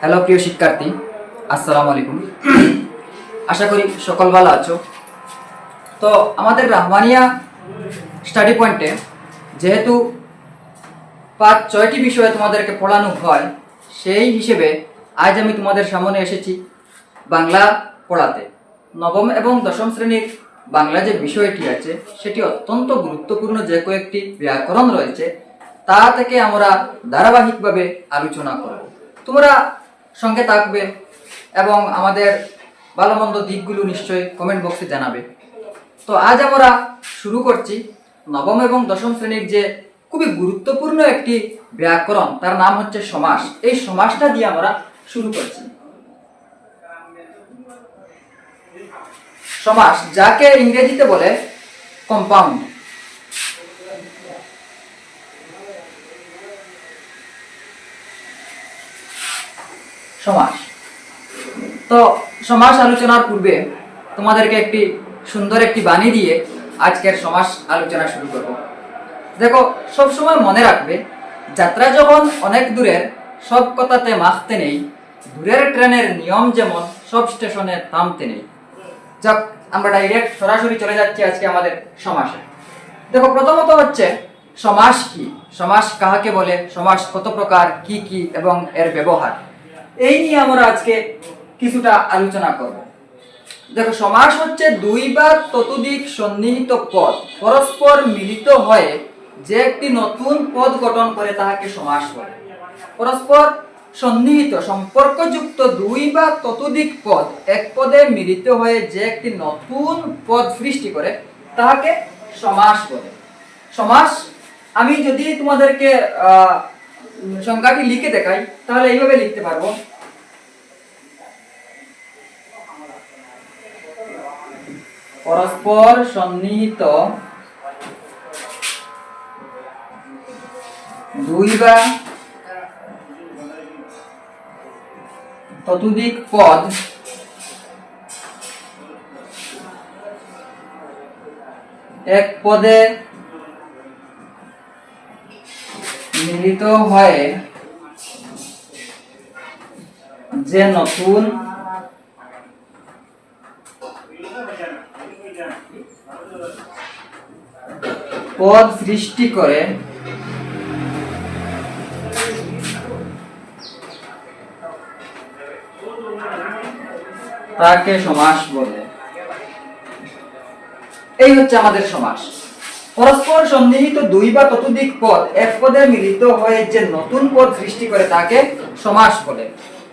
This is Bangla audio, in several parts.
হ্যালো প্রিয় শিক্ষার্থী, আসসালামু আলাইকুম। আশা করি সকল ভালো আছো। তো আমাদের রাহমানিয়া স্টাডি পয়েন্টে যেহেতু 5-6টি বিষয়ে তোমাদেরকে পড়ানো হয়, সেই হিসেবে আজ আমি তোমাদের সামনে এসেছি বাংলা পড়াতে। নবম এবং দশম শ্রেণীর বাংলা যে বিষয়টি আছে সেটি অত্যন্ত গুরুত্বপূর্ণ। যে কয়েকটি ব্যাকরণ রয়েছে তা থেকে আমরা ধারাবাহিকভাবে আলোচনা করব। তোমরা সঙ্গে থাকবে এবং আমাদের ভালো মন্দ দিকগুলো নিশ্চয়ই কমেন্ট বক্সে জানাবে। তো আজ আমরা শুরু করছি নবম এবং দশম শ্রেণীর যে খুবই গুরুত্বপূর্ণ একটি ব্যাকরণ, তার নাম হচ্ছে সমাস। এই সমাসটা দিয়ে আমরা শুরু করছি। সমাস, যাকে ইংরেজিতে বলে কম্পাউন্ড। সমাস। তো সমাস আলোচনার পূর্বে তোমাদেরকে একটি সুন্দর একটি বাণী দিয়ে আজকের সমাস আলোচনা শুরু করব। দেখো, সবসময় মনে রাখবে, যাত্রা যখন অনেক দূরের, সব কথাতে মাখতে নেই, দূরের ট্রেনের নিয়ম যেমন সব স্টেশনে থামতে নেই। যাক, আমরা ডাইরেক্ট সরাসরি চলে যাচ্ছি আজকে আমাদের সমাসে। দেখো, প্রথমত হচ্ছে সমাস কি, সমাস কাহাকে বলে, সমাস কত প্রকার, কি কি এবং এর ব্যবহার, এই নিয়ে আমরা আজকে কিছুটা আলোচনা করব। দেখো, সমাস হচ্ছে দুই বা ততোধিক সন্নিহিত পদ পরস্পর মিলিত হয়ে যে একটি নতুন পদ গঠন করে তাহাকে সমাস বলে। পরস্পর সন্নিহিত সম্পর্কযুক্ত দুই বা ততোধিক পদ এক পদে মিলিত হয়ে যে একটি নতুন পদ সৃষ্টি করে তাহাকে সমাস বলে। সমাস আমি যদি তোমাদেরকে সংজ্ঞাটি লিখে দেখাই তাহলে এইভাবে লিখতে পারবো। পরস্পর সন্নিহিত দুই বা ততোধিক পদ এক পদে মিলিত হয়ে যে নতুন পদ সৃষ্টি করে তাকে সমাস বলে। এই হচ্ছে আমাদের সমাস। পরস্পর সন্নিহিত দুই বা ততোধিক পদ এক পদে মিলিত হয়ে যে নতুন পদ সৃষ্টি করে তাকে সমাস বলে।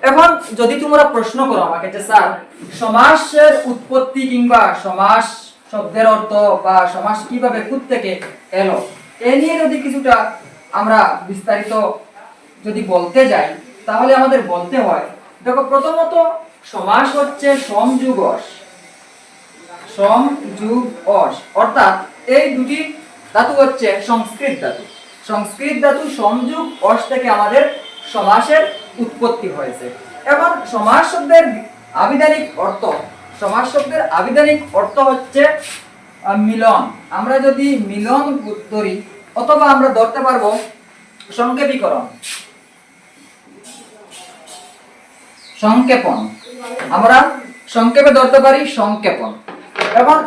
এখন যদি তোমরা প্রশ্ন করো আমাকে যে স্যার, সমাসের উৎপত্তি কিংবা সমাস শব্দের অর্থ বা সমাস কিভাবে কোথা থেকে এলো, এ নিয়ে যদি কিছুটা আমরা বিস্তারিত যদি বলতে যাই তাহলে আমাদের বলতে হয়, দেখো, প্রথমত সমাস হচ্ছে সমযুগশ। সমযুগশ অর্থাৎ এই দুটি ধাতু হচ্ছে সংস্কৃত ধাতু। সংস্কৃত ধাতু সমযুগ অশ থেকে আমাদের সমাসের উৎপত্তি হয়েছে। এখন সমাস শব্দের আবিধানিক অর্থ, সমাস শব্দের আবিধানিক অর্থ হচ্ছে মিলন। আমরা যদি মিলন ধরি, অথবা আমরা ধরতে পারবো সংক্ষেপীকরণ, সংক্ষেপণ। আমরা সংক্ষেপে ধরতে পারি সংক্ষেপণ। এখন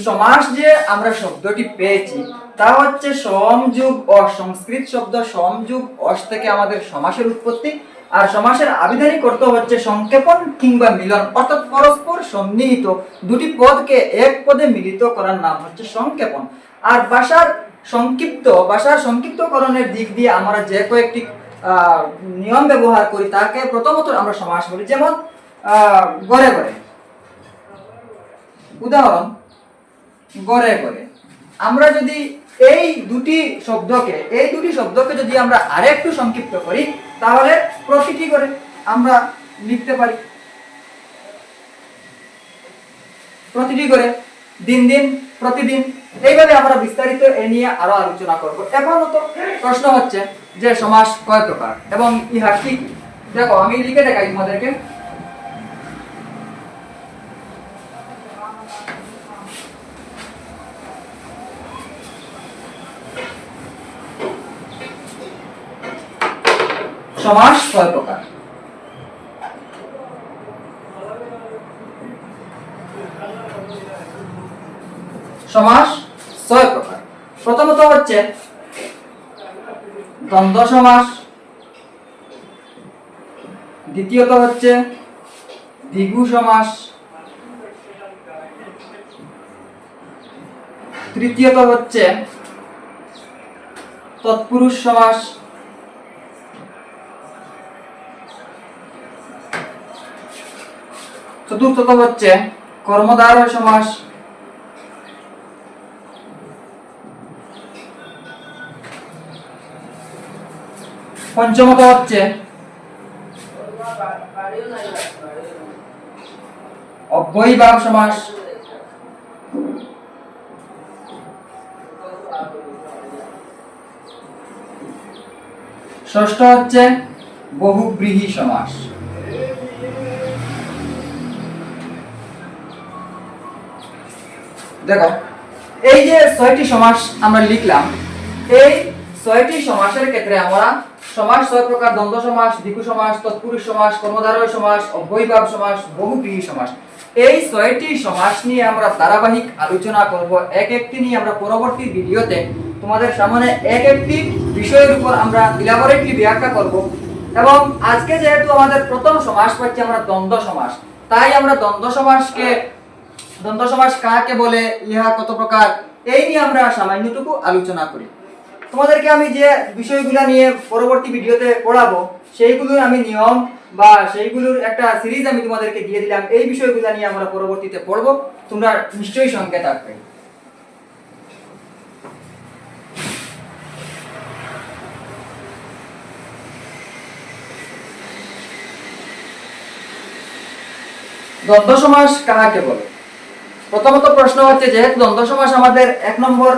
সমাস যে আমরা শব্দটি পেয়েছি তা হচ্ছে সমযুগ অশ। সংস্কৃত শব্দ সমযুগ অশ থেকে আমাদের সমাসের উৎপত্তি। আর সমাসের আবিধানিক অর্থ হচ্ছে সংক্ষেপণ কিংবা মিলন, অর্থাৎ পরস্পর সন্নিহিত দুটি পদকে এক পদে মিলিত করার নাম হচ্ছে সংক্ষেপণ। আর ভাষার সংক্ষিপ্তকরণের দিক দিয়ে আমরা যে কয়েকটি নিয়ম ব্যবহার করি তাকে প্রথমত আমরা সমাস বলি। যেমন গড়ে গড়ে, উদাহরণ গড়ে গড়ে। আমরা যদি এই দুটি শব্দকে যদি আমরা আরেকটু সংক্ষিপ্ত করি তাহলে প্রতিটি করে আমরা লিখতে পারি। প্রতিটি করে, দিন দিন, প্রতিদিন, এইভাবে আমরা বিস্তারিত এ নিয়ে আরো আলোচনা করব। এখন তো প্রশ্ন হচ্ছে যে সমাস কয় প্রকার এবং ইহা কি? দেখো, আমি লিখে দেখাই তোমাদেরকে। সমাস কয় প্রকার? সমাস 6 প্রকার। প্রথমত হচ্ছে দ্বন্দ্ব সমাস, দ্বিতীয়ত হচ্ছে দ্বিগু সমাস, তৃতীয়ত হচ্ছে তৎপুরুষ সমাস, চতুর্থত হচ্ছে কর্মধারয় সমাস, পঞ্চমত হচ্ছে অব্যয়ীভাব সমাস, ষষ্ঠ হচ্ছে বহুব্রীহি সমাস। দেখো, এই যে 6টি সমাস আমরা লিখলাম, এই 6টি সমাসের ক্ষেত্রে আমরা সমাস 6 প্রকার: দ্বন্দ্ব সমাস, দ্বিগু সমাস, তৎপুরুষ সমাস, কর্মধারয় সমাস, অব্যয়ীভাব সমাস, বহুব্রীহি সমাস, এই 6টি সমাস নিয়ে আমরা ধারাবাহিক আলোচনা করব। এক একটি নিয়ে আমরা পরবর্তী ভিডিওতে তোমাদের সামনে এক একটি বিষয়ের উপর আমরা ইলাবোরেটলি ব্যাখ্যা করব। এবং আজকে যেহেতু আমাদের প্রথম সমাস পাচ্ছি আমরা দ্বন্দ্ব সমাস, তাই আমরা দ্বন্দ্ব সমাস কাকে বলে, ইহা কত প্রকার, এই নিয়ে আমরা সামান্যটুকু আলোচনা করি। তোমাদেরকে আমি যে বিষয়গুলো নিয়ে পরবর্তী ভিডিওতে পড়াবো, সেইগুলোর আমি নিয়ম বা সেইগুলোর একটা সিরিজ আমি তোমাদেরকে দিয়ে দিলাম। এই বিষয়গুলো নিয়ে আমরা পরবর্তীতে পড়বো, তোমরা নিশ্চয়ই সঙ্গে থাকবে। দ্বন্দ্ব সমাস কাকে বলে? প্রথমত প্রশ্ন হচ্ছে, যেহেতু দ্বন্দ্ব সমাস আমাদের 1 নম্বর,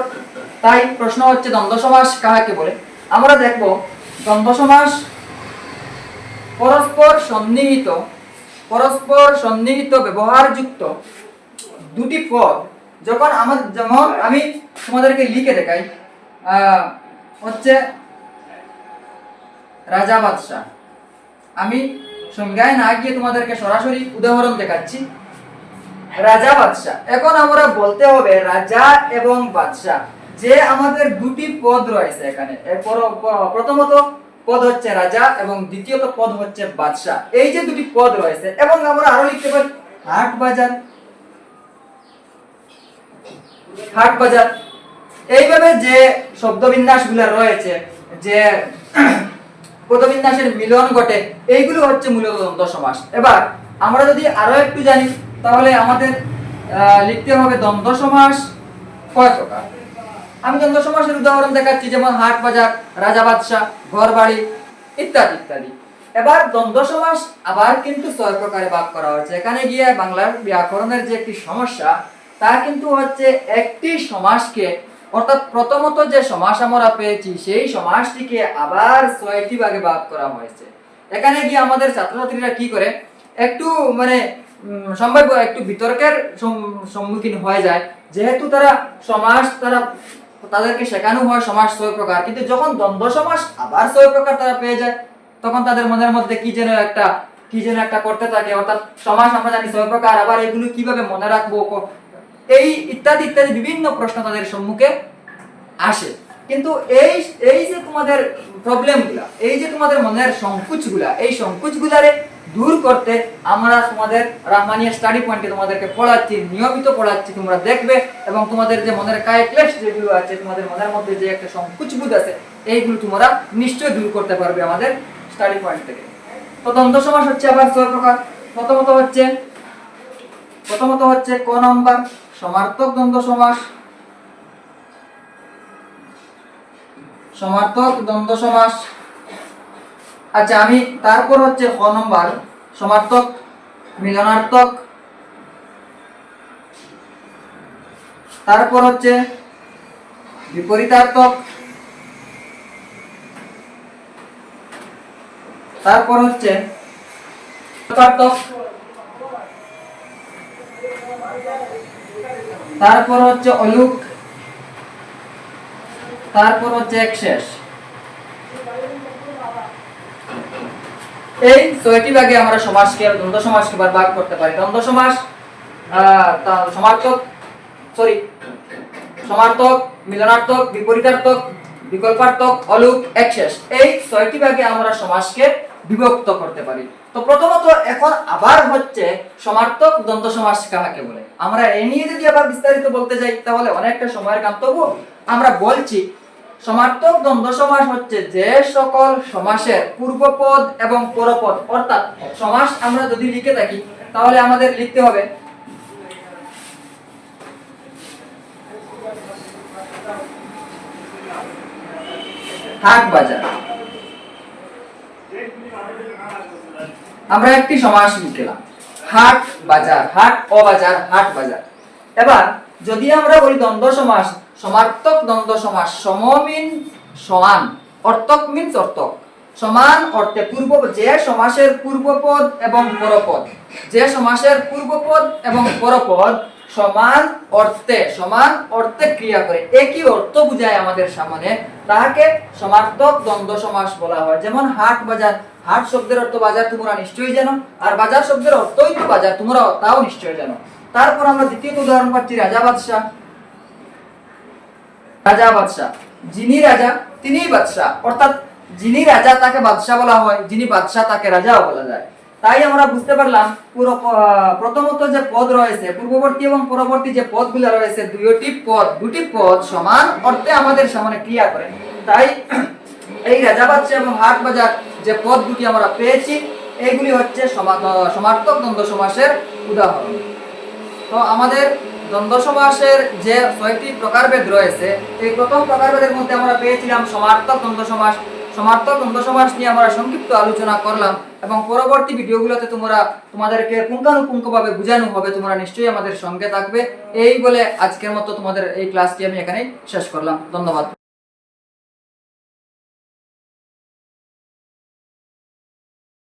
তাই প্রশ্ন হচ্ছে দ্বন্দ্ব সমাস কাকে বলে। আমরা দেখব দ্বন্দ্ব সমাস পরস্পর সন্নিহিত ব্যবহারযুক্ত দুটি পদ যখন যেমন আমি তোমাদেরকে লিখে দেখাই, হচ্ছে রাজা বাদশা। আমি সংজ্ঞায় না গিয়ে তোমাদেরকে সরাসরি উদাহরণ দেখাচ্ছি। রাজা বাদশা, এখন আমরা বলতে হবে রাজা এবং বাদশা, যে আমাদের দুটি পদ রয়েছে এখানে। প্রথমত পদ হচ্ছে রাজা এবং দ্বিতীয়ত পদ হচ্ছে বাদশা। এই যে দুটি পদ রয়েছে, এবং আমরা আরো লিখতে পারি হাট বাজার। এইভাবে যে শব্দবিন্যাসগুলো রয়েছে, যে পদবিন্যাসের মিলন ঘটে, এইগুলো হচ্ছে মূলত দ্বন্দ্ব সমাস। এবার আমরা যদি আরো একটু জানি, তাহলে আমাদের লিখতে হবে দ্বন্দ্ব সমাস কয় প্রকার। আমি দ্বন্দ্ব সমাসের উদাহরণ দেখাচ্ছি, যেমন হাট বাজার, রাজা বাদশা, ঘর বাড়ি ইত্যাদি ইত্যাদি। এবার দ্বন্দ্ব সমাস আবার কিন্তু 6 প্রকারে ভাগ করা হয়েছে। এখানে গিয়ে বাংলার ব্যাকরণের যে একটি সমস্যা, তা কিন্তু হচ্ছে একটি সমাসকে, অর্থাৎ প্রথমত যে সমাস আমরা পেয়েছি সেই সমাসটিকে আবার 6টি ভাগে ভাগ করা হয়েছে। এখানে গিয়ে আমাদের ছাত্রছাত্রীরা কি করে, একটু মানে সম্ভাব্য একটু বিতর্কের সম্মুখীন হয়ে যায়, যেহেতু তাদেরকে শেখানো হয় সমাস 6 প্রকার, কিন্তু যখন দ্বন্দ্ব সমাস আবার 6 প্রকার তারা পেয়ে যায়, তখন তাদের মনের মধ্যে কি যেন একটা করতে থাকে। অর্থাৎ সমাস আমরা জানি 6 প্রকার, আবার এগুলো কিভাবে মনে রাখবো, এই ইত্যাদি ইত্যাদি বিভিন্ন প্রশ্ন তাদের সম্মুখে আসে। কিন্তু এই যে তোমাদের প্রবলেমগুলা, এই যে তোমাদের মনের সংকোচগুলা, এই সংকোচগুলারে দূর করতে আমরা তোমাদের রাহমানিয়া স্টাডি পয়েন্টে তোমাদেরকে পড়াচ্ছি, নিয়মিত পড়াচ্ছি। তোমরা দেখবে এবং তোমাদের যে মনের কায় ক্লেশ যেগুলো আছে, তোমাদের মনের মধ্যে যে একটা সংকোচবোধ আছে, এইগুলো তোমরা নিশ্চয়ই দূর করতে পারবে আমাদের স্টাডি পয়েন্ট থেকে। তো দ্বন্দ্ব সমাস হচ্ছে আবার 6 প্রকার। প্রথমত হচ্ছে ক নম্বর সমার্থক দ্বন্দ্ব সমাস। আচ্ছা, আমি তারপর হচ্ছে খ নম্বর সমার্থক মিলনার্থক, তারপর হচ্ছে বিপরীতার্থক, তারপর হচ্ছে তারপর হচ্ছে অলুক, তারপর হচ্ছে একশেষ। এই 6টি ভাগে আমরা সমাসকে, দ্বন্দ্ব সমাসকে ভাগ করতে পারি। দ্বন্দ্ব সমাস সমার্থক সরি সমার্থক, মিলনার্থক, বিপরীতার্থক, বিকল্পার্থক, অলুক, একশেষ, এই 6টি ভাগে আমরা সমাসকে বিভক্ত করতে পারি। তো প্রথমত এখন আবার হচ্ছে সমার্থক দ্বন্দ্ব সমাস কাকে বলে, আমরা এই নিয়ে যদি আবার বিস্তারিত বলতে যাই তাহলে অনেকটা সময়ের কাম। তবু আমরা বলছি সমার্থক দ্বন্দ্ব সমাস হচ্ছে যে সকল সমাসের পূর্বপদ এবং পরপদ, অর্থাৎ সমাস আমরা যদি লিখে থাকি তাহলে আমাদের লিখতে হবে হাট বাজার। আমরা একটি সমাস লিখলাম হাট বাজার, হাট ও বাজার, হাট বাজার। এবার যদি আমরা বলি দ্বন্দ্ব সমাস, সমার্থক দ্বন্দ্ব সমাস, সম মিন সমান, অর্থক মিনস অর্থক, সমান অর্থে পূর্ব, যে সমাসের পূর্বপদ এবং পরপদ, যে সমাসের পূর্বপদ এবং পরপদ সমান অর্থে ক্রিয়া করে, একই অর্থ বুঝায় আমাদের সামনে, তাহাকে সমার্থক দ্বন্দ্ব সমাস বলা হয়। যেমন হাট বাজার, হাট শব্দের অর্থ বাজার, তোমরা নিশ্চয়ই জানো, আর বাজার শব্দের অর্থই তো বাজার, তোমরা তাও নিশ্চয়ই জানো। তারপর আমরা দ্বিতীয় উদাহরণ পাচ্ছি রাজা বাদশাহ। রাজা বাদশাহ, যিনি রাজা তিনিই বাদশাহ, অর্থাৎ যিনি রাজা তাকে বাদশাহ বলা হয়, যিনি বাদশাহ তাকে রাজাও বলা যায়। তাই আমরা বুঝতে পারলাম প্রথমত যে পদ রয়েছে, পূর্ববর্তী এবং পরবর্তী যে পদগুলো রয়েছে, দুটি পদ সমান অর্থে আমাদের সামনে ক্রিয়া করে। তাই এই রাজা বাদশাহ এবং হাট বাজার যে পদ দুটি আমরা পেয়েছি, এইগুলি হচ্ছে সমার্থক দ্বন্দ্ব সমাসের উদাহরণ। তো আমাদের দ্বন্দ্ব সমাসের যে 6টি প্রকারভেদ রয়েছে, এই প্রথম প্রকারভেদের মধ্যে আমরা পেয়েছিলাম সমার্থক দ্বন্দ্ব সমাস। সমার্থক দ্বন্দ্ব সমাস নিয়ে আমরা সংক্ষিপ্ত আলোচনা করলাম এবং পরবর্তী ভিডিওগুলোতে তোমাদেরকে পুঙ্খানুপুঙ্খভাবে বোঝানো হবে, তোমরা নিশ্চয়ই আমাদের সঙ্গে থাকবে। এই বলে আজকের মতো তোমাদের এই ক্লাসটি আমি এখানেই শেষ করলাম। ধন্যবাদ।